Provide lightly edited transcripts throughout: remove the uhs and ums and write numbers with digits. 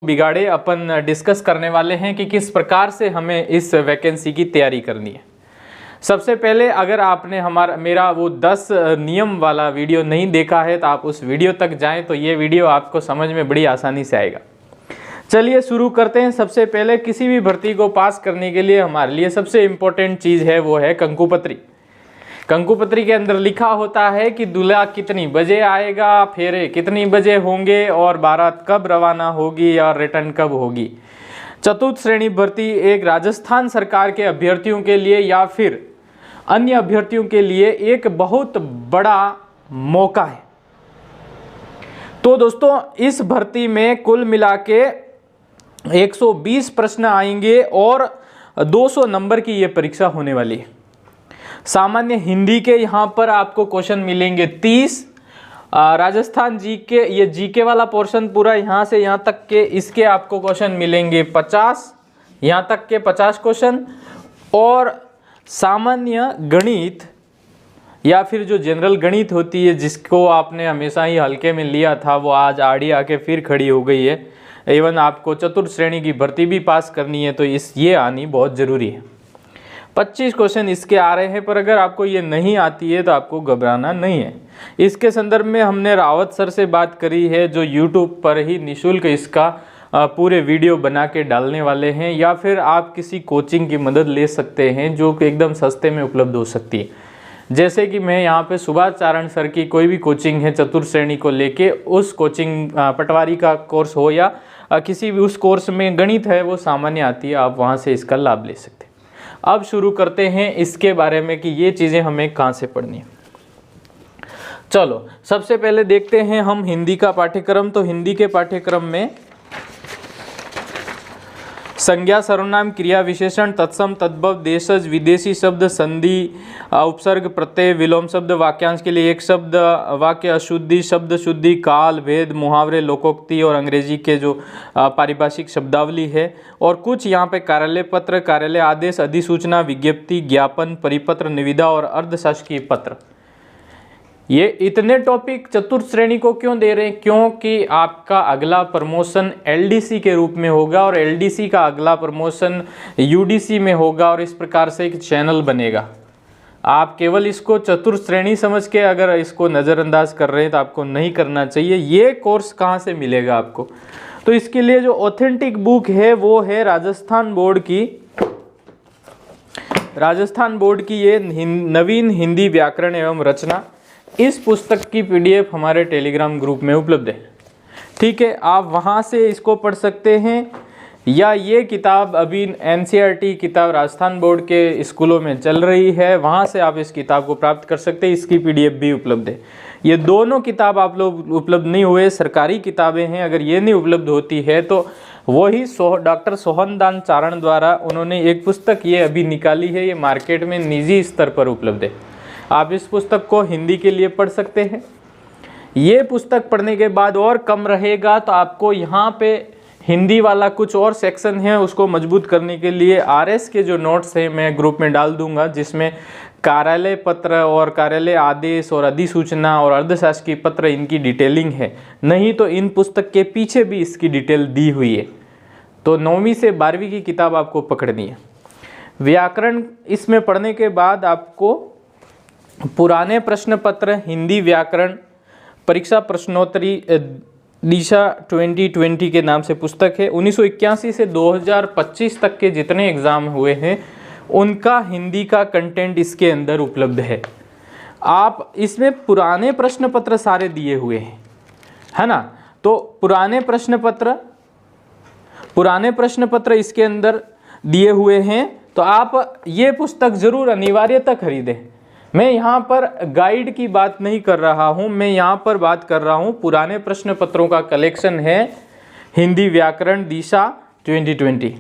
बिगाड़े अपन डिस्कस करने वाले हैं कि किस प्रकार से हमें इस वैकेंसी की तैयारी करनी है। सबसे पहले अगर आपने मेरा वो 10 नियम वाला वीडियो नहीं देखा है तो आप उस वीडियो तक जाएं, तो ये वीडियो आपको समझ में बड़ी आसानी से आएगा। चलिए शुरू करते हैं। सबसे पहले किसी भी भर्ती को पास करने के लिए हमारे लिए सबसे इम्पोर्टेंट चीज़ है वो है कंकुपत्री। कंकुपत्री के अंदर लिखा होता है कि दूल्हा कितनी बजे आएगा, फेरे कितनी बजे होंगे और बारात कब रवाना होगी और रिटर्न कब होगी। चतुर्थ श्रेणी भर्ती एक राजस्थान सरकार के अभ्यर्थियों के लिए या फिर अन्य अभ्यर्थियों के लिए एक बहुत बड़ा मौका है। तो दोस्तों इस भर्ती में कुल मिला के 120 प्रश्न आएंगे और 200 नंबर की ये परीक्षा होने वाली है। सामान्य हिंदी के यहाँ पर आपको क्वेश्चन मिलेंगे 30, राजस्थान जीके, ये जीके वाला पोर्शन पूरा यहाँ से यहाँ तक के इसके आपको क्वेश्चन मिलेंगे 50, यहाँ तक के 50 क्वेश्चन। और सामान्य गणित या फिर जो जनरल गणित होती है जिसको आपने हमेशा ही हल्के में लिया था, वो आज आड़ी आके फिर खड़ी हो गई है। इवन आपको चतुर्थ श्रेणी की भर्ती भी पास करनी है तो ये आनी बहुत ज़रूरी है। 25 क्वेश्चन इसके आ रहे हैं, पर अगर आपको ये नहीं आती है तो आपको घबराना नहीं है। इसके संदर्भ में हमने रावत सर से बात करी है जो यूट्यूब पर ही निःशुल्क इसका पूरे वीडियो बना के डालने वाले हैं, या फिर आप किसी कोचिंग की मदद ले सकते हैं जो कि एकदम सस्ते में उपलब्ध हो सकती है। जैसे कि मैं यहाँ पे सुभाष चारण सर की कोई भी कोचिंग है चतुर्थ श्रेणी को लेके, उस कोचिंग पटवारी का कोर्स हो या किसी भी उस कोर्स में गणित है वो सामान्य आती है, आप वहाँ से इसका लाभ ले सकते हैं। अब शुरू करते हैं इसके बारे में कि ये चीज़ें हमें कहाँ से पढ़नी है। चलो सबसे पहले देखते हैं हम हिंदी का पाठ्यक्रम। तो हिंदी के पाठ्यक्रम में संज्ञा, सर्वनाम, क्रिया विशेषण, तत्सम, तद्भव, देशज, विदेशी शब्द, संधि, उपसर्ग, प्रत्यय, विलोम शब्द, वाक्यांश के लिए एक शब्द, वाक्य अशुद्धि, शब्द शुद्धि, काल, भेद, मुहावरे, लोकोक्ति और अंग्रेजी के जो पारिभाषिक शब्दावली है। और कुछ यहाँ पे कार्यालय पत्र, कार्यालय आदेश, अधिसूचना, विज्ञप्ति, ज्ञापन, परिपत्र, निविदा और अर्धशासकीय पत्र। ये इतने टॉपिक चतुर्थ श्रेणी को क्यों दे रहे हैं? क्योंकि आपका अगला प्रमोशन एलडीसी के रूप में होगा और एलडीसी का अगला प्रमोशन यूडीसी में होगा और इस प्रकार से एक चैनल बनेगा। आप केवल इसको चतुर्थ श्रेणी समझ के अगर इसको नज़रअंदाज कर रहे हैं तो आपको नहीं करना चाहिए। ये कोर्स कहाँ से मिलेगा आपको? तो इसके लिए जो ऑथेंटिक बुक है वो है राजस्थान बोर्ड की ये नवीन हिंदी व्याकरण एवं रचना। इस पुस्तक की पीडीएफ हमारे टेलीग्राम ग्रुप में उपलब्ध है। ठीक है, आप वहाँ से इसको पढ़ सकते हैं, या ये किताब अभी एनसीईआरटी किताब राजस्थान बोर्ड के स्कूलों में चल रही है, वहाँ से आप इस किताब को प्राप्त कर सकते हैं। इसकी पीडीएफ भी उपलब्ध है। ये दोनों किताब आप लोग उपलब्ध नहीं हुए, सरकारी किताबें हैं। अगर ये नहीं उपलब्ध होती है तो वही डॉक्टर सोहनदान चारण द्वारा उन्होंने एक पुस्तक ये अभी निकाली है, ये मार्केट में निजी स्तर पर उपलब्ध है। आप इस पुस्तक को हिंदी के लिए पढ़ सकते हैं। ये पुस्तक पढ़ने के बाद और कम रहेगा तो आपको यहाँ पे हिंदी वाला कुछ और सेक्शन है, उसको मजबूत करने के लिए आरएस के जो नोट्स हैं मैं ग्रुप में डाल दूंगा, जिसमें कार्यालय पत्र और कार्यालय आदेश और अधिसूचना और अर्धशासकीय पत्र इनकी डिटेलिंग है। नहीं तो इन पुस्तक के पीछे भी इसकी डिटेल दी हुई है। तो 9वीं से 12वीं की किताब आपको पकड़नी है। व्याकरण इसमें पढ़ने के बाद आपको पुराने प्रश्न पत्र हिंदी व्याकरण परीक्षा प्रश्नोत्तरी दिशा 2020 के नाम से पुस्तक है। 1981 से 2025 तक के जितने एग्ज़ाम हुए हैं उनका हिंदी का कंटेंट इसके अंदर उपलब्ध है। आप इसमें पुराने प्रश्न पत्र सारे दिए हुए हैं, है ना? तो पुराने प्रश्न पत्र इसके अंदर दिए हुए हैं, तो आप ये पुस्तक ज़रूर अनिवार्यतः खरीदें। मैं यहाँ पर गाइड की बात नहीं कर रहा हूँ, मैं यहाँ पर बात कर रहा हूँ पुराने प्रश्न पत्रों का कलेक्शन है हिंदी व्याकरण दिशा 2020।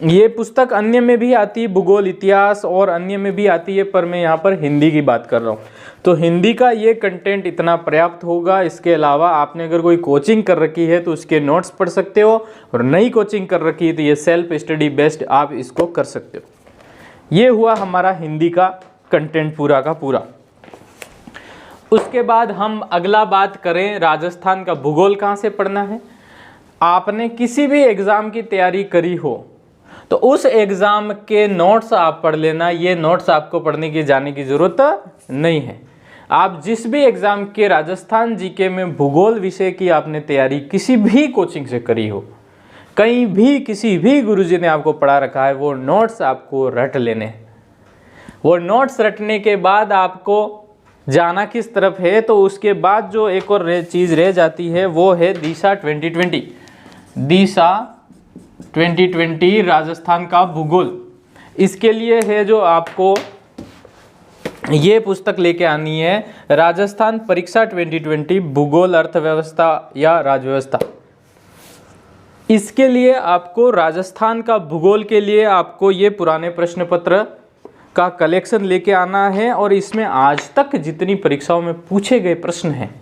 ये पुस्तक अन्य में भी आती है, भूगोल, इतिहास और अन्य में भी आती है, पर मैं यहाँ पर हिंदी की बात कर रहा हूँ। तो हिंदी का ये कंटेंट इतना पर्याप्त होगा। इसके अलावा आपने अगर कोई कोचिंग कर रखी है तो उसके नोट्स पढ़ सकते हो, और नई कोचिंग कर रखी है तो ये सेल्फ स्टडी बेस्ड आप इसको कर सकते हो। ये हुआ हमारा हिंदी का कंटेंट पूरा का पूरा। उसके बाद हम अगला बात करें राजस्थान का भूगोल कहाँ से पढ़ना है। आपने किसी भी एग्ज़ाम की तैयारी करी हो तो उस एग्ज़ाम के नोट्स आप पढ़ लेना। ये नोट्स आपको पढ़ने की जाने की ज़रूरत नहीं है। आप जिस भी एग्ज़ाम के राजस्थान जीके में भूगोल विषय की आपने तैयारी किसी भी कोचिंग से करी हो, कहीं भी किसी भी गुरुजी ने आपको पढ़ा रखा है, वो नोट्स आपको रट लेने हैं। वो नोट्स रटने के बाद आपको जाना किस तरफ है, तो उसके बाद जो एक और चीज़ रह जाती है वो है दिशा 2020। दिशा 2020 राजस्थान का भूगोल। इसके लिए है जो आपको ये पुस्तक लेके आनी है, राजस्थान परीक्षा 2020 भूगोल अर्थव्यवस्था या राजव्यवस्था। इसके लिए आपको राजस्थान का भूगोल के लिए आपको ये पुराने प्रश्न पत्र का कलेक्शन लेके आना है और इसमें आज तक जितनी परीक्षाओं में पूछे गए प्रश्न हैं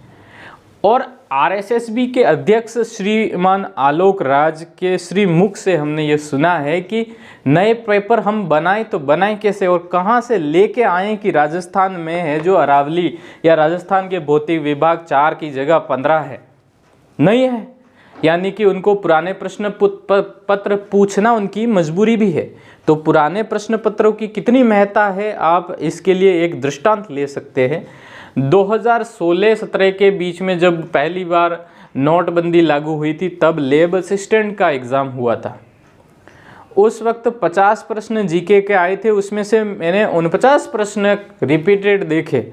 और आरएसएसबी के अध्यक्ष श्रीमान आलोक राज के श्री मुख से हमने ये सुना है कि नए पेपर हम बनाएं तो बनाएं कैसे और कहाँ से लेके आएं कि राजस्थान में है जो अरावली या राजस्थान के भौतिक विभाग 4 की जगह 15 है, नहीं है। यानी कि उनको पुराने प्रश्न पत्र पूछना उनकी मजबूरी भी है। तो पुराने प्रश्न पत्रों की कितनी महत्ता है, आप इसके लिए एक दृष्टांत ले सकते हैं। 2016-17 के बीच में जब पहली बार नोटबंदी लागू हुई थी, तब लेब असिस्टेंट का एग्ज़ाम हुआ था। उस वक्त 50 प्रश्न जीके के आए थे, उसमें से मैंने 49 प्रश्न रिपीटेड देखे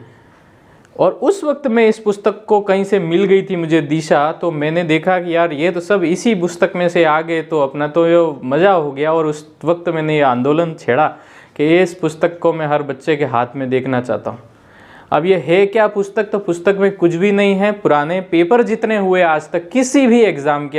और उस वक्त मैं इस पुस्तक को कहीं से मिल गई थी मुझे दिशा, तो मैंने देखा कि यार ये तो सब इसी पुस्तक में से आ गए, तो अपना तो ये मज़ा हो गया। और उस वक्त मैंने ये आंदोलन छेड़ा कि इस पुस्तक को मैं हर बच्चे के हाथ में देखना चाहता हूँ। अब ये है क्या पुस्तक, तो पुस्तक में कुछ भी नहीं है। पुराने पेपर जितने हुए आज तक किसी भी एग्ज़ाम के,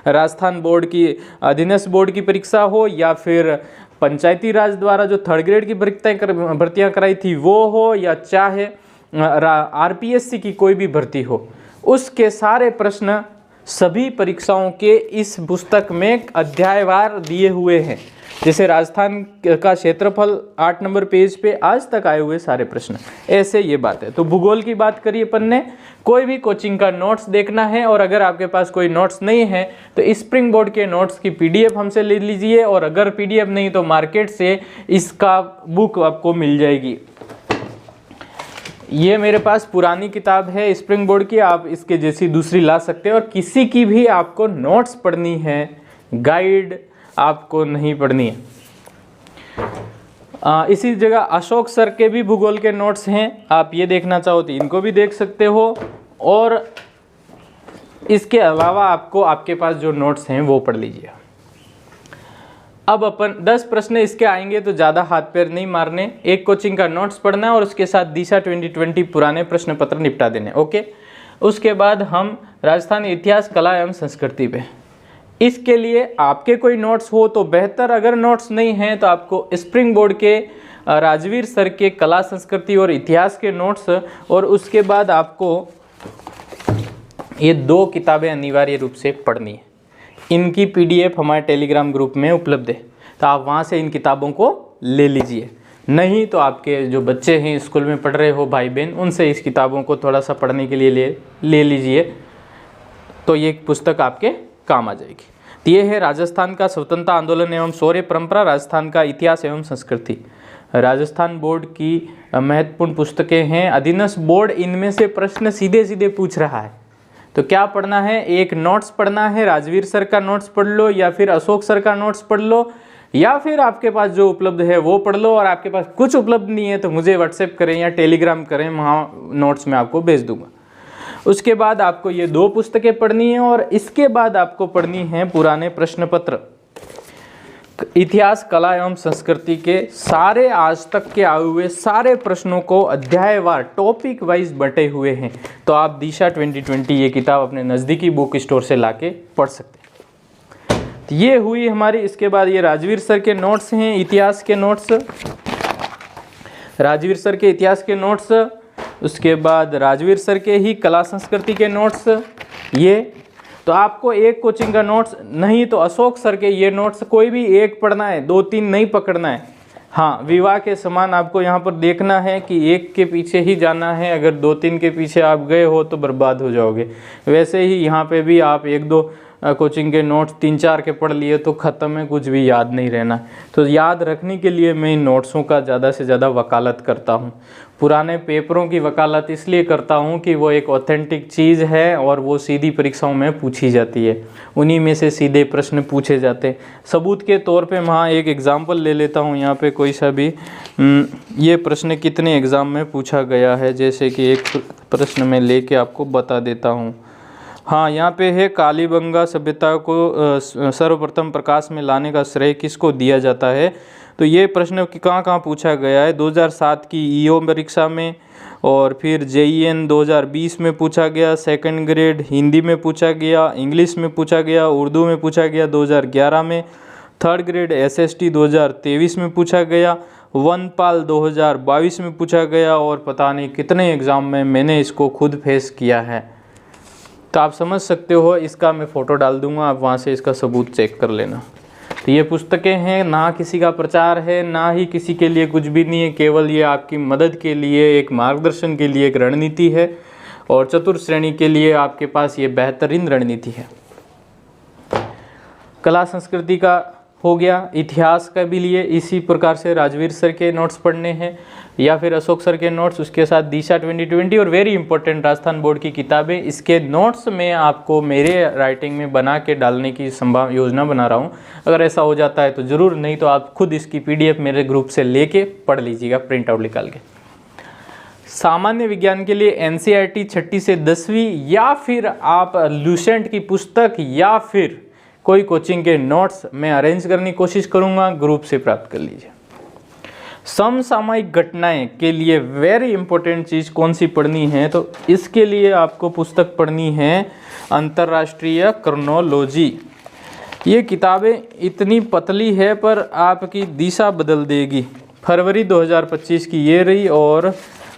राजस्थान बोर्ड की, अधीनस्थ बोर्ड की परीक्षा हो या फिर पंचायती राज द्वारा जो 3rd ग्रेड की भर्तियाँ कराई थी वो हो, या चाहे आरपीएससी की कोई भी भर्ती हो, उसके सारे प्रश्न सभी परीक्षाओं के इस पुस्तक में अध्यायवार दिए हुए हैं। जैसे राजस्थान का क्षेत्रफल 8 नंबर पेज पे आज तक आए हुए सारे प्रश्न, ऐसे ये बात है। तो भूगोल की बात करिए अपन ने, कोई भी कोचिंग का नोट्स देखना है और अगर आपके पास कोई नोट्स नहीं है तो स्प्रिंग बोर्ड के नोट्स की पीडीएफ हमसे ले लीजिए, और अगर पीडीएफ नहीं तो मार्केट से इसका बुक आपको मिल जाएगी। ये मेरे पास पुरानी किताब है स्प्रिंग बोर्ड की, आप इसके जैसी दूसरी ला सकते हैं। और किसी की भी आपको नोट्स पढ़नी है, गाइड आपको नहीं पढ़नी है। इसी जगह अशोक सर के भी भूगोल के नोट्स हैं, आप ये देखना चाहो तो इनको भी देख सकते हो। और इसके अलावा आपको आपके पास जो नोट्स हैं वो पढ़ लीजिए। अब अपन 10 प्रश्न इसके आएंगे तो ज़्यादा हाथ पैर नहीं मारने, एक कोचिंग का नोट्स पढ़ना है और उसके साथ दिशा 2020 पुराने प्रश्न पत्र निपटा देने, ओके। उसके बाद हम राजस्थान इतिहास, कला एवं संस्कृति पे, इसके लिए आपके कोई नोट्स हो तो बेहतर, अगर नोट्स नहीं हैं तो आपको स्प्रिंग बोर्ड के राजवीर सर के कला, संस्कृति और इतिहास के नोट्स, और उसके बाद आपको ये 2 किताबें अनिवार्य रूप से पढ़नी है। इनकी पीडीएफ हमारे टेलीग्राम ग्रुप में उपलब्ध है, तो आप वहाँ से इन किताबों को ले लीजिए। नहीं तो आपके जो बच्चे हैं स्कूल में पढ़ रहे हो भाई बहन, उनसे इस किताबों को थोड़ा सा पढ़ने के लिए ले लीजिए, तो ये पुस्तक आपके काम आ जाएगी। तो ये है राजस्थान का स्वतंत्रता आंदोलन एवं शौर्य परंपरा, राजस्थान का इतिहास एवं संस्कृति। राजस्थान बोर्ड की महत्वपूर्ण पुस्तकें हैं। अधीनस्थ बोर्ड इनमें से प्रश्न सीधे सीधे पूछ रहा है, तो क्या पढ़ना है, एक नोट्स पढ़ना है, राजवीर सर का नोट्स पढ़ लो, या फिर अशोक सर का नोट्स पढ़ लो, या फिर आपके पास जो उपलब्ध है वो पढ़ लो। और आपके पास कुछ उपलब्ध नहीं है तो मुझे व्हाट्सएप करें या टेलीग्राम करें, वहाँ नोट्स मैं आपको भेज दूंगा। उसके बाद आपको ये 2 पुस्तकें पढ़नी है और इसके बाद आपको पढ़नी है पुराने प्रश्न पत्र, इतिहास, कला एवं संस्कृति के सारे आज तक के आए हुए सारे प्रश्नों को अध्यायवार टॉपिक वाइज बटे हुए हैं। तो आप दिशा 2020 ये किताब अपने नज़दीकी बुक स्टोर से लाके पढ़ सकते हैं। तो ये हुई हमारी। इसके बाद ये राजवीर सर के नोट्स हैं, इतिहास के नोट्स, राजवीर सर के इतिहास के नोट्स, उसके बाद राजवीर सर के ही कला संस्कृति के नोट्स। ये तो आपको एक कोचिंग का नोट्स, नहीं तो अशोक सर के ये नोट्स, कोई भी एक पढ़ना है, 2-3 नहीं पकड़ना है। हाँ, विवाह के समान आपको यहाँ पर देखना है कि एक के पीछे ही जाना है, अगर 2-3 के पीछे आप गए हो तो बर्बाद हो जाओगे। वैसे ही यहाँ पे भी आप 1-2 कोचिंग के नोट्स 3-4 के पढ़ लिए तो ख़त्म है, कुछ भी याद नहीं रहना। तो याद रखने के लिए मैं इन नोट्सों का ज़्यादा से ज़्यादा वकालत करता हूँ। पुराने पेपरों की वकालत इसलिए करता हूँ कि वो एक ऑथेंटिक चीज़ है और वो सीधी परीक्षाओं में पूछी जाती है, उन्हीं में से सीधे प्रश्न पूछे जाते हैं। सबूत के तौर पे मैं एक एग्ज़ाम्पल ले लेता हूँ यहाँ पे कोई सा भी। ये प्रश्न कितने एग्ज़ाम में पूछा गया है, जैसे कि एक प्रश्न में लेके आपको बता देता हूँ। हाँ, यहाँ पे है कालीबंगा सभ्यता को सर्वप्रथम प्रकाश में लाने का श्रेय किसको दिया जाता है। तो ये प्रश्न कहाँ कहाँ पूछा गया है, 2007 की ईओ परीक्षा में, और फिर JEN 2020 में पूछा गया, सेकंड ग्रेड हिंदी में पूछा गया, इंग्लिश में पूछा गया, उर्दू में पूछा गया 2011 में, थर्ड ग्रेड SST 2023 में पूछा गया, वनपाल 2022 में पूछा गया, और पता नहीं कितने एग्ज़ाम में मैंने इसको खुद फेस किया है। तो आप समझ सकते हो, इसका मैं फ़ोटो डाल दूंगा, आप वहाँ से इसका सबूत चेक कर लेना। तो ये पुस्तकें हैं, ना किसी का प्रचार है, ना ही किसी के लिए कुछ भी नहीं है, केवल ये आपकी मदद के लिए, एक मार्गदर्शन के लिए एक रणनीति है, और चतुर्थ श्रेणी के लिए आपके पास ये बेहतरीन रणनीति है। कला संस्कृति का हो गया, इतिहास का भी लिए इसी प्रकार से राजवीर सर के नोट्स पढ़ने हैं या फिर अशोक सर के नोट्स, उसके साथ दिशा 2020 और वेरी इंपॉर्टेंट राजस्थान बोर्ड की किताबें। इसके नोट्स में आपको मेरे राइटिंग में बना के डालने की योजना बना रहा हूँ। अगर ऐसा हो जाता है तो ज़रूर, नहीं तो आप खुद इसकी PDF मेरे ग्रुप से लेके पढ़ लीजिएगा, प्रिंट आउट निकाल के। सामान्य विज्ञान के लिए NCERT 6ठी से 10वीं या फिर आप लुसेंट की पुस्तक या फिर कोई कोचिंग के नोट्स मैं अरेंज करने की कोशिश करूंगा, ग्रुप से प्राप्त कर लीजिए। समसामयिक घटनाएं के लिए वेरी इंपॉर्टेंट चीज़ कौन सी पढ़नी है, तो इसके लिए आपको पुस्तक पढ़नी है अंतर्राष्ट्रीय क्रोनोलॉजी। ये किताबें इतनी पतली है पर आपकी दिशा बदल देगी। फरवरी 2025 की ये रही और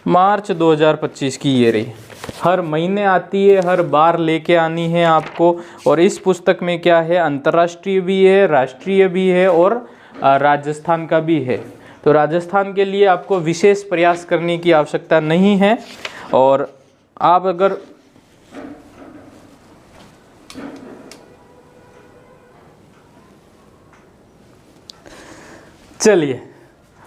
मार्च 2025 की ये रही। हर महीने आती है, हर बार लेके आनी है आपको। और इस पुस्तक में क्या है, अंतर्राष्ट्रीय भी है, राष्ट्रीय भी है और राजस्थान का भी है। तो राजस्थान के लिए आपको विशेष प्रयास करने की आवश्यकता नहीं है। और आप अगर चलिए,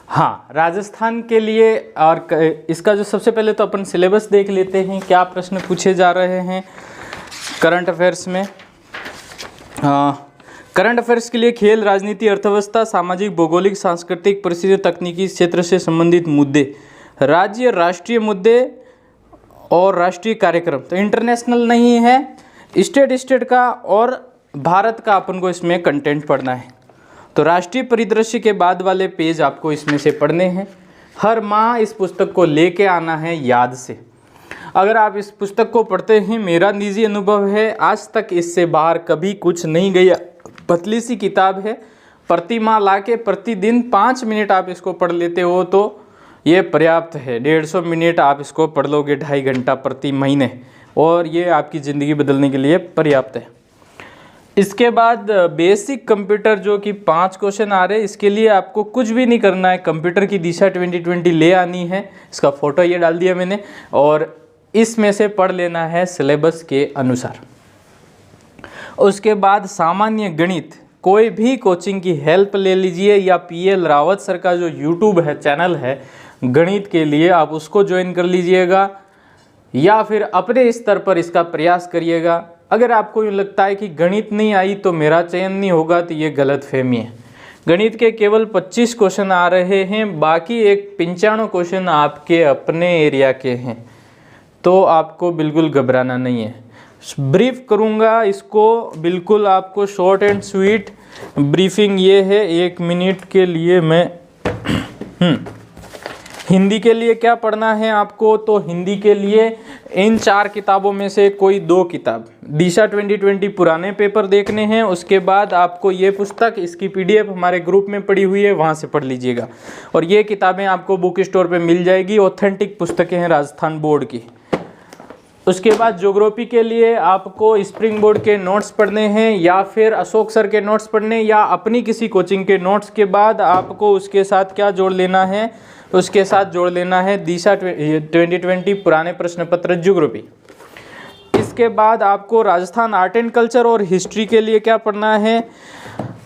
हाँ, राजस्थान के लिए और इसका जो सबसे पहले तो अपन सिलेबस देख लेते हैं, क्या प्रश्न पूछे जा रहे हैं करंट अफेयर्स में। करंट अफेयर्स के लिए खेल, राजनीति, अर्थव्यवस्था, सामाजिक, भौगोलिक, सांस्कृतिक, परिस्थिति, तकनीकी क्षेत्र से संबंधित मुद्दे, राज्य राष्ट्रीय मुद्दे और राष्ट्रीय कार्यक्रम। तो इंटरनेशनल नहीं है, स्टेट का और भारत का अपन को इसमें कंटेंट पढ़ना है। तो राष्ट्रीय परिदृश्य के बाद वाले पेज आपको इसमें से पढ़ने हैं। हर माह इस पुस्तक को लेके आना है याद से। अगर आप इस पुस्तक को पढ़ते हैं, मेरा निजी अनुभव है, आज तक इससे बाहर कभी कुछ नहीं गया। पतली सी किताब है, प्रति माह लाके प्रतिदिन 5 मिनट आप इसको पढ़ लेते हो तो ये पर्याप्त है। 150 मिनट आप इसको पढ़ लोगे 2.5 घंटा प्रति महीने, और ये आपकी ज़िंदगी बदलने के लिए पर्याप्त है। इसके बाद बेसिक कंप्यूटर जो कि 5 क्वेश्चन आ रहे हैं, इसके लिए आपको कुछ भी नहीं करना है, कंप्यूटर की दिशा 2020 ले आनी है। इसका फ़ोटो ये डाल दिया मैंने, और इसमें से पढ़ लेना है सिलेबस के अनुसार। उसके बाद सामान्य गणित, कोई भी कोचिंग की हेल्प ले लीजिए, या PL रावत सर का जो यूट्यूब है चैनल है गणित के लिए, आप उसको ज्वाइन कर लीजिएगा, या फिर अपने स्तर पर इसका प्रयास करिएगा। अगर आपको ये लगता है कि गणित नहीं आई तो मेरा चयन नहीं होगा, तो ये गलतफहमी है। गणित के केवल 25 क्वेश्चन आ रहे हैं, बाकी एक 95 क्वेश्चन आपके अपने एरिया के हैं, तो आपको बिल्कुल घबराना नहीं है। ब्रीफ करूँगा इसको, बिल्कुल आपको शॉर्ट एंड स्वीट ब्रीफिंग ये है। 1 मिनट के लिए मैं हिंदी के लिए क्या पढ़ना है आपको, तो हिंदी के लिए इन 4 किताबों में से कोई 2 किताब, दिशा 2020 पुराने पेपर देखने हैं। उसके बाद आपको ये पुस्तक, इसकी PDF हमारे ग्रुप में पड़ी हुई है, वहाँ से पढ़ लीजिएगा। और ये किताबें आपको बुक स्टोर पे मिल जाएगी, ऑथेंटिक पुस्तकें हैं राजस्थान बोर्ड की। उसके बाद ज्योग्राफी के लिए आपको स्प्रिंग बोर्ड के नोट्स पढ़ने हैं, या फिर अशोक सर के नोट्स पढ़ने, या अपनी किसी कोचिंग के नोट्स के बाद आपको उसके साथ क्या जोड़ लेना है, उसके साथ जोड़ लेना है दिशा 2020 पुराने प्रश्न पत्र ज्योग्राफी। उसके बाद आपको राजस्थान आर्ट एंड कल्चर और हिस्ट्री के लिए क्या पढ़ना है,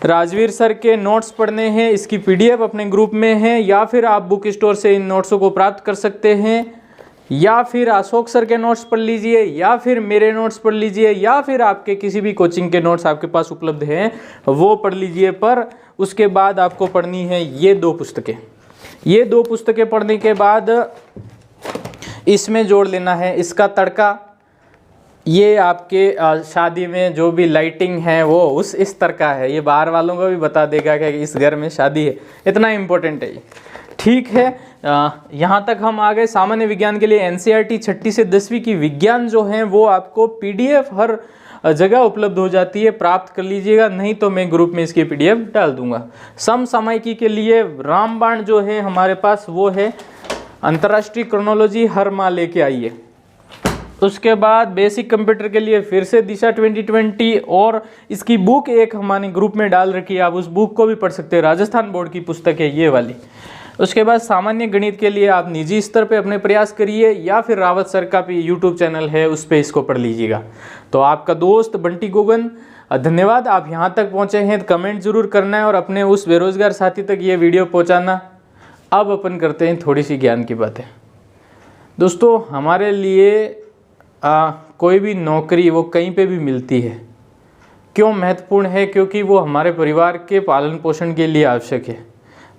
राजवीर सर के नोट्स पढ़ने हैं। इसकी पीडीएफ अपने ग्रुप में है, या फिर आप बुक स्टोर से इन नोट्सों को प्राप्त कर सकते हैं, या फिर अशोक सर के नोट्स पढ़ लीजिए, या फिर मेरे नोट्स पढ़ लीजिए, या फिर आपके किसी भी कोचिंग के नोट्स आपके पास उपलब्ध हैं वो पढ़ लीजिए। पर उसके बाद आपको पढ़नी है ये 2 पुस्तकें। ये 2 पुस्तकें पढ़ने के बाद इसमें जोड़ लेना है इसका तड़का। ये आपके शादी में जो भी लाइटिंग है वो इस स्तर का है, ये बाहर वालों को भी बता देगा कि इस घर में शादी है, इतना इम्पोर्टेंट है ये। ठीक है, यहाँ तक हम आ गए। सामान्य विज्ञान के लिए एनसीईआरटी 6ठी से 10वीं की विज्ञान जो है वो आपको पीडीएफ हर जगह उपलब्ध हो जाती है, प्राप्त कर लीजिएगा, नहीं तो मैं ग्रुप में इसकी पीडीएफ डाल दूंगा। समसामयिकी के लिए रामबाण जो है हमारे पास वो है, अंतर्राष्ट्रीय क्रोनोलॉजी हर माह लेके आइए। उसके बाद बेसिक कंप्यूटर के लिए फिर से दिशा 2020 और इसकी बुक एक हमारे ग्रुप में डाल रखी है, आप उस बुक को भी पढ़ सकते हैं, राजस्थान बोर्ड की पुस्तक है ये वाली। उसके बाद सामान्य गणित के लिए आप निजी स्तर पे अपने प्रयास करिए, या फिर रावत सर का भी यूट्यूब चैनल है उस पर इसको पढ़ लीजिएगा। तो आपका दोस्त बंटी गोगन, धन्यवाद। आप यहाँ तक पहुँचे हैं तो कमेंट जरूर करना है और अपने उस बेरोजगार साथी तक ये वीडियो पहुँचाना। अब अपन करते हैं थोड़ी सी ज्ञान की बातें। दोस्तों, हमारे लिए कोई भी नौकरी वो कहीं पे भी मिलती है, क्यों महत्वपूर्ण है? क्योंकि वो हमारे परिवार के पालन पोषण के लिए आवश्यक है।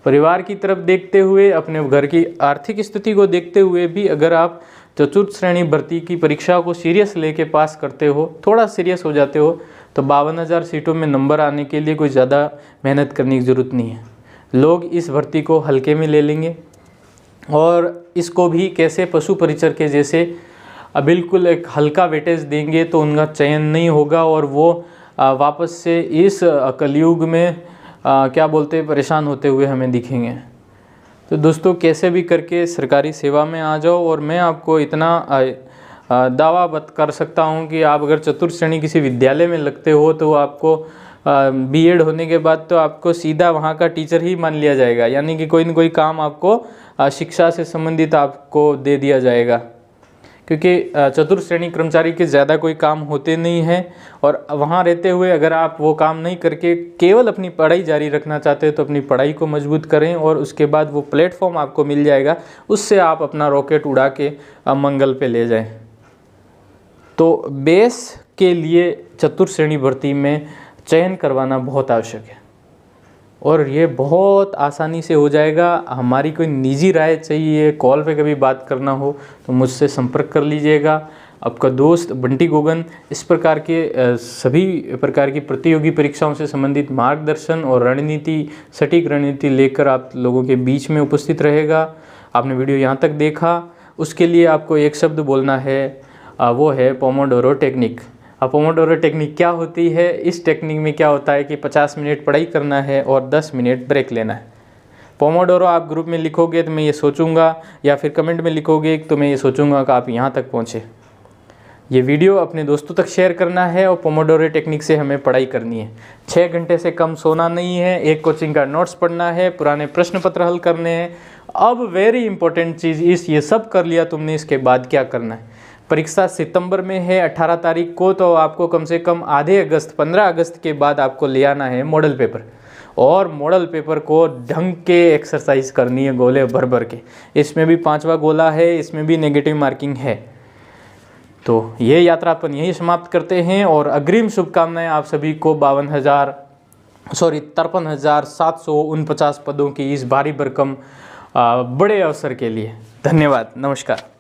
परिवार की तरफ देखते हुए, अपने घर की आर्थिक स्थिति को देखते हुए भी अगर आप चतुर्थ श्रेणी भर्ती की परीक्षा को सीरियस लेके पास करते हो, थोड़ा सीरियस हो जाते हो, तो 52,000 सीटों में नंबर आने के लिए कोई ज़्यादा मेहनत करने की ज़रूरत नहीं है। लोग इस भर्ती को हल्के में ले लेंगे और इसको भी कैसे पशु परिचर के जैसे बिल्कुल एक हल्का वेटेज देंगे तो उनका चयन नहीं होगा और वो वापस से इस कलयुग में क्या बोलते हैं परेशान होते हुए हमें दिखेंगे। तो दोस्तों, कैसे भी करके सरकारी सेवा में आ जाओ। और मैं आपको इतना दावा कर सकता हूँ कि आप अगर चतुर्थ श्रेणी किसी विद्यालय में लगते हो तो आपको बीएड होने के बाद तो आपको सीधा वहाँ का टीचर ही मान लिया जाएगा, यानी कि कोई न कोई काम आपको शिक्षा से संबंधित आपको दे दिया जाएगा, क्योंकि चतुर्थ श्रेणी कर्मचारी के ज़्यादा कोई काम होते नहीं हैं। और वहाँ रहते हुए अगर आप वो काम नहीं करके केवल अपनी पढ़ाई जारी रखना चाहते हैं तो अपनी पढ़ाई को मजबूत करें और उसके बाद वो प्लेटफॉर्म आपको मिल जाएगा, उससे आप अपना रॉकेट उड़ा के मंगल पे ले जाएं। तो बेस के लिए चतुर्थ श्रेणी भर्ती में चयन करवाना बहुत आवश्यक है और ये बहुत आसानी से हो जाएगा। हमारी कोई निजी राय चाहिए, कॉल पे कभी बात करना हो तो मुझसे संपर्क कर लीजिएगा। आपका दोस्त बंटी गोगन इस प्रकार के सभी प्रकार की प्रतियोगी परीक्षाओं से संबंधित मार्गदर्शन और रणनीति, सटीक रणनीति लेकर आप लोगों के बीच में उपस्थित रहेगा। आपने वीडियो यहाँ तक देखा, उसके लिए आपको एक शब्द बोलना है, वो है पोमोडोरो टेक्निक। पोमोडोरो टेक्निक क्या होती है? इस टेक्निक में क्या होता है कि 50 मिनट पढ़ाई करना है और 10 मिनट ब्रेक लेना है। पोमोडोरो आप ग्रुप में लिखोगे तो मैं ये सोचूंगा, या फिर कमेंट में लिखोगे तो मैं ये सोचूंगा कि आप यहाँ तक पहुँचे। ये वीडियो अपने दोस्तों तक शेयर करना है और पोमोडोरो टेक्निक से हमें पढ़ाई करनी है। 6 घंटे से कम सोना नहीं है, एक कोचिंग का नोट्स पढ़ना है, पुराने प्रश्न पत्र हल करने हैं। अब वेरी इंपॉर्टेंट चीज़, ये सब कर लिया तुमने, इसके बाद क्या करना है? परीक्षा सितंबर में है 18 तारीख को, तो आपको कम से कम आधे अगस्त 15 अगस्त के बाद आपको ले आना है मॉडल पेपर, और मॉडल पेपर को ढंग के एक्सरसाइज करनी है, गोले भर भर के। इसमें भी 5वां गोला है, इसमें भी नेगेटिव मार्किंग है। तो ये यात्रा अपन यही समाप्त करते हैं और अग्रिम शुभकामनाएं आप सभी को 53,749 पदों की इस भारी भरकम बड़े अवसर के लिए। धन्यवाद, नमस्कार।